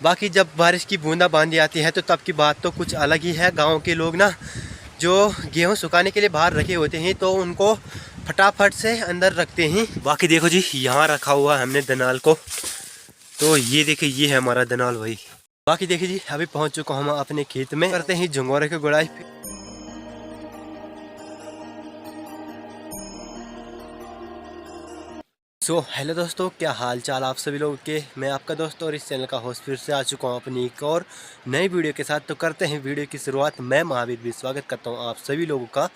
बाकी जब बारिश की बूंदा बांदी आती है तो तब की बात तो कुछ अलग ही है। गांव के लोग ना जो गेहूं सुखाने के लिए बाहर रखे होते हैं तो उनको फटाफट से अंदर रखते हैं। बाकी देखो जी, यहाँ रखा हुआ हमने दनाल को, तो ये देखिए ये है हमारा दनाल भाई। बाकी देखिए जी, अभी पहुंच चुका हम अपने खेत में, करते हैं झंगोरे की गुड़ाई। हेलो दोस्तों, क्या हाल चाल आप सभी लोगों के। मैं आपका दोस्त और इस चैनल का होस्ट फिर से आ चुका हूं अपनी एक और नई वीडियो के साथ। तो करते हैं वीडियो की शुरुआत। मैं महावीर भी स्वागत करता हूं आप सभी लोगों का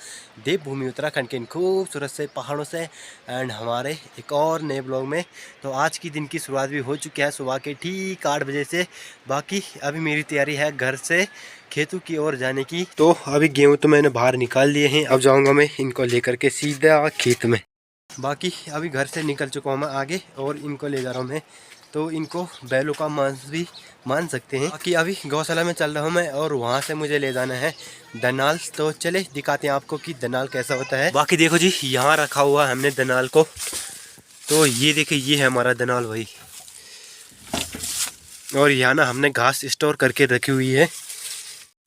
देवभूमि उत्तराखंड के इन खूबसूरत से पहाड़ों से एंड हमारे एक और नए ब्लॉग में। तो आज की दिन की शुरुआत भी हो चुकी है सुबह के ठीक 8 बजे से। बाकी अभी मेरी तैयारी है घर से खेतों की ओर जाने की। तो अभी गेहूँ तो मैंने बाहर निकाल लिए हैं, अब जाऊँगा मैं इनको लेकर के सीधा खेत में। बाकी अभी घर से निकल चुका हूँ मैं आगे और इनको ले जा रहा हूँ मैं। तो इनको बैलों का मांस भी मान सकते हैं। बाकी अभी गौशाला में चल रहा हूँ मैं और वहाँ से मुझे ले जाना है दनाल। तो चले दिखाते हैं आपको कि दनाल कैसा होता है। बाकी देखो जी, यहाँ रखा हुआ है हमने दनाल को, तो ये देखिए ये है हमारा दनाल भाई। और यहाँ ना हमने घास स्टोर करके रखी हुई है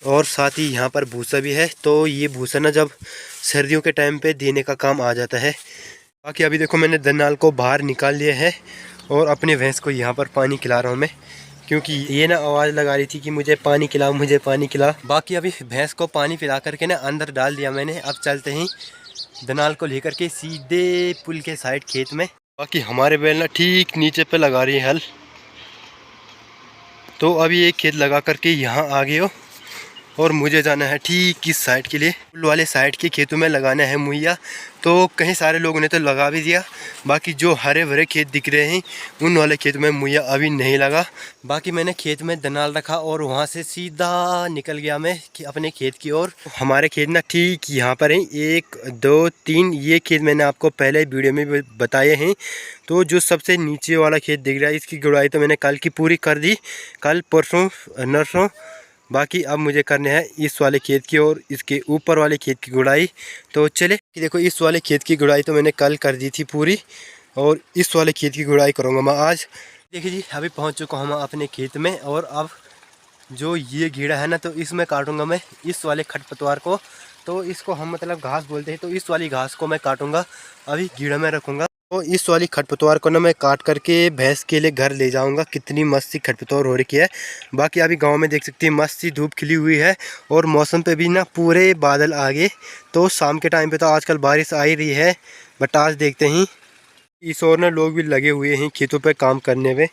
और साथ ही यहाँ पर भूसा भी है। तो ये भूसा ना जब सर्दियों के टाइम पे देने का काम आ जाता है। बाकी अभी देखो मैंने दनाल को बाहर निकाल लिया है और अपने भैंस को यहाँ पर पानी खिला रहा हूँ मैं, क्योंकि ये ना आवाज़ लगा रही थी कि मुझे पानी खिला, मुझे पानी खिला। बाकी अभी भैंस को पानी पिला करके ना अंदर डाल दिया मैंने। अब चलते हैं दनाल को लेकर के सीधे पुल के साइड खेत में। बाकी हमारे बैल ना ठीक नीचे पे लगा रही है हल। तो अभी एक खेत लगा करके यहाँ आ गए हो और मुझे जाना है ठीक इस साइड के लिए। पुल वाले साइड के खेतों में लगाना है मुहैया। तो कहीं सारे लोगों ने तो लगा भी दिया, बाकी जो हरे भरे खेत दिख रहे हैं उन वाले खेत में मुहैया अभी नहीं लगा। बाकी मैंने खेत में दनाल रखा और वहां से सीधा निकल गया मैं अपने खेत की ओर। हमारे खेत ना ठीक यहाँ पर हैं, 1 2 3। ये खेत मैंने आपको पहले वीडियो में बताए हैं। तो जो सबसे नीचे वाला खेत दिख रहा है इसकी गुड़ाई तो मैंने कल की पूरी कर दी, कल परसों नरसों। बाकी अब मुझे करने हैं इस वाले खेत की और इसके ऊपर वाले खेत की गुड़ाई। तो चले देखो, इस वाले खेत की गुड़ाई तो मैंने कल कर दी थी पूरी और इस वाले खेत की गुड़ाई करूँगा मैं आज। देखिए जी, अभी पहुँच चुका हूँ मैं अपने खेत में और अब जो ये घेड़ा है ना तो इसमें काटूँगा मैं इस वाले खरपतवार को। तो इसको हम मतलब घास बोलते हैं, तो इस वाली घास को मैं काटूँगा, अभी घेड़ा में रखूँगा। तो इस वाली खरपतवार को ना मैं काट करके भैंस के लिए घर ले जाऊंगा। कितनी मस्त सी खरपतवार हो रखी है। बाकी अभी गांव में देख सकती है मस्त सी धूप खिली हुई है और मौसम पे भी ना पूरे बादल आ गए। तो शाम के टाइम पे तो आजकल बारिश आ ही रही है, बट आज देखते हैं। इस ओर ना लोग भी लगे हुए हैं खेतों पे काम करने में।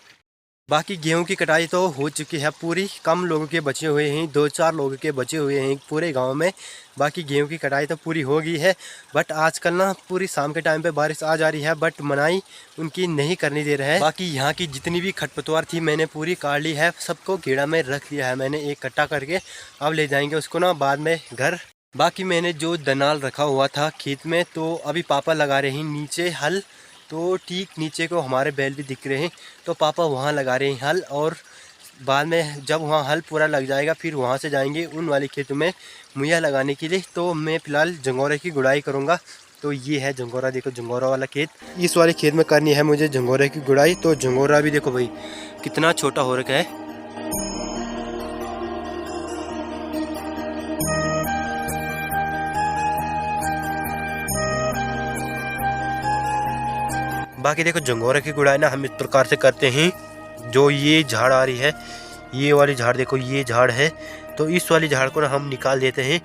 बाकी गेहूं की कटाई तो हो चुकी है पूरी, कम लोगों के बचे हुए हैं, 2-4 लोगों के बचे हुए हैं पूरे गांव में। बाकी गेहूं की कटाई तो पूरी हो गई है, बट आजकल ना पूरी शाम के टाइम पे बारिश आ जा रही है, बट मनाई उनकी नहीं करनी दे रहे हैं। बाकी यहाँ की जितनी भी खरपतवार थी मैंने पूरी काट ली है, सबको घेड़ा में रख लिया है मैंने एक कट्टा करके। अब ले जाएंगे उसको ना बाद में घर। बाकी मैंने जो दनाल रखा हुआ था खेत में, तो अभी पापा लगा रहे हैं नीचे हल। तो ठीक नीचे को हमारे बैल भी दिख रहे हैं, तो पापा वहाँ लगा रहे हैं हल। और बाद में जब वहाँ हल पूरा लग जाएगा फिर वहाँ से जाएंगे उन वाले खेतों में मुहैया लगाने के लिए। तो मैं फ़िलहाल झंगोरे की गुड़ाई करूँगा। तो ये है झंगोरा, देखो झंगोरा वाला खेत। इस वाले खेत में करनी है मुझे झंगोरे की गुड़ाई। तो झंगोरा भी देखो भाई कितना छोटा हो रखा है। बाकी देखो झंगोरे की गुड़ाई ना हम इस प्रकार से करते हैं। जो ये झाड़ आ रही है, ये वाली झाड़ देखो, ये झाड़ है, तो इस वाली झाड़ को ना हम निकाल देते हैं।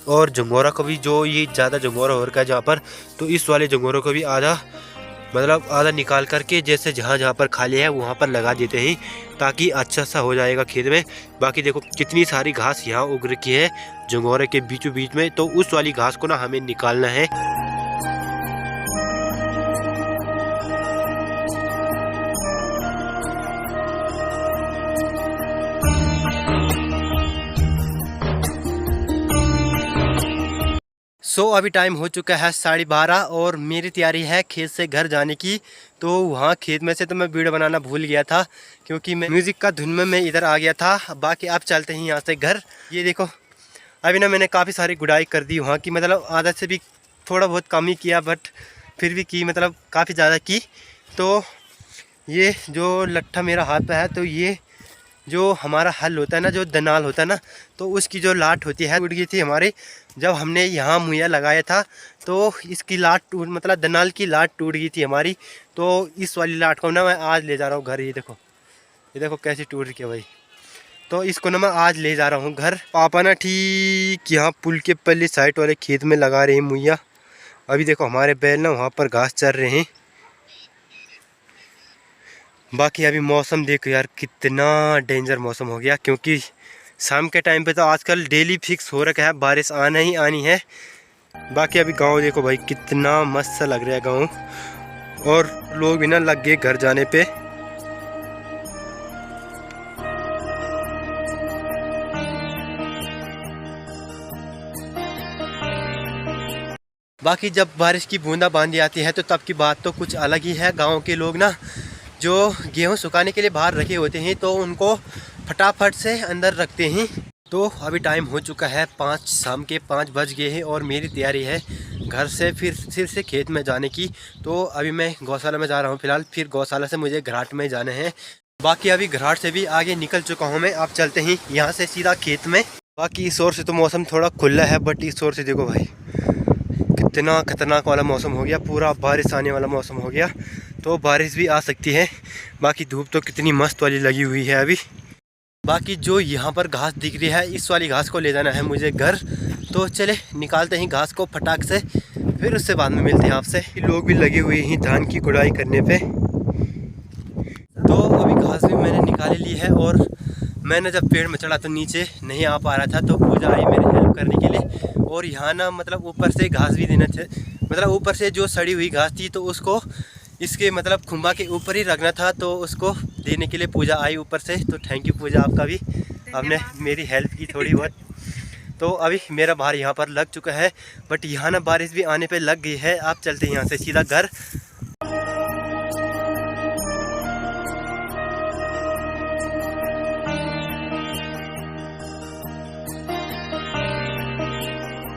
और झंगोरा को भी, जो ये ज़्यादा झंगोरा हो रखा है जहाँ पर, तो इस वाले झंगोरों को भी आधा मतलब आधा निकाल करके जैसे जहाँ जहाँ पर खाली है वहाँ पर लगा देते हैं, ताकि अच्छा सा हो जाएगा खेत में। बाकी देखो कितनी सारी घास यहाँ उग रखी है झंगोरे के बीचों बीच में, तो उस वाली घास को ना हमें निकालना है। अभी टाइम हो चुका है 12:30 और मेरी तैयारी है खेत से घर जाने की। तो वहाँ खेत में से तो मैं वीडियो बनाना भूल गया था, क्योंकि मैं म्यूज़िक का धुन में मैं इधर आ गया था। बाकी अब चलते हैं यहाँ से घर। ये देखो अभी ना मैंने काफ़ी सारी गुड़ाई कर दी वहाँ की, मतलब आदत से भी थोड़ा बहुत कम ही किया, बट फिर भी की, मतलब काफ़ी ज़्यादा की। तो ये जो लट्ठा मेरा हाथ पे है, तो ये जो हमारा हल होता है ना, जो दनाल होता है ना, तो उसकी जो लाट होती है टूट गई थी हमारी। जब हमने यहाँ मुहैया लगाया था तो इसकी लाट टूट, मतलब दनाल की लाट टूट गई थी हमारी। तो इस वाली लाट को ना मैं आज ले जा रहा हूँ घर। ये देखो कैसी टूट रही है भाई। तो इसको ना मैं आज ले जा रहा हूँ घर। पापा ना ठीक यहाँ पुल के पल्ली साइड वाले खेत में लगा रहे हैं मुहैया। अभी देखो हमारे बैल ना वहाँ पर घास चर रहे हैं। बाकी अभी मौसम देखो यार, कितना डेंजर मौसम हो गया, क्योंकि शाम के टाइम पे तो आजकल डेली फिक्स हो रखा है बारिश आना ही आनी है। बाकी अभी गांव देखो भाई, कितना मस्त सा लग रहा है गांव, और लोग भी ना लग गए घर जाने पे। बाकी जब बारिश की बूंदाबांदी आती है तो तब की बात तो कुछ अलग ही है। गांव के लोग ना जो गेहूं सुखाने के लिए बाहर रखे होते हैं तो उनको फटाफट से अंदर रखते हैं। तो अभी टाइम हो चुका है 5, शाम के 5 बज गए हैं और मेरी तैयारी है घर से फिर से खेत में जाने की। तो अभी मैं गौशाला में जा रहा हूँ फ़िलहाल, फिर गौशाला से मुझे घराट में जाना है। बाकी अभी घराट से भी आगे निकल चुका हूँ मैं। आप चलते हैं यहाँ से सीधा खेत में। बाकी इस ओर से तो मौसम थोड़ा खुला है, बट इस ओर से देखो भाई कितना खतरनाक वाला मौसम हो गया, पूरा बारिश आने वाला मौसम हो गया। तो बारिश भी आ सकती है। बाकी धूप तो कितनी मस्त वाली लगी हुई है अभी। बाकी जो यहाँ पर घास दिख रही है, इस वाली घास को ले जाना है मुझे घर। तो चले निकालते हैं घास को फटाक से, फिर उससे बाद में मिलते हैं आपसे। लोग भी लगे हुए हैं धान की गुड़ाई करने पे। तो अभी घास भी मैंने निकाली ली है, और मैंने जब पेड़ में चढ़ा तो नीचे नहीं आ पा रहा था, तो पूजा आई मेरे हेल्प करने के लिए। और यहाँ ना मतलब ऊपर से घास भी देना थे, मतलब ऊपर से जो सड़ी हुई घास थी तो उसको इसके मतलब खुम्बा के ऊपर ही रखना था, तो उसको देने के लिए पूजा आई ऊपर से। तो थैंक यू पूजा, आपका भी, आपने मेरी हेल्प की थोड़ी बहुत। तो अभी मेरा भार यहाँ पर लग चुका है, बट यहाँ ना बारिश भी आने पे लग गई है। आप चलते हैं यहाँ से सीधा घर।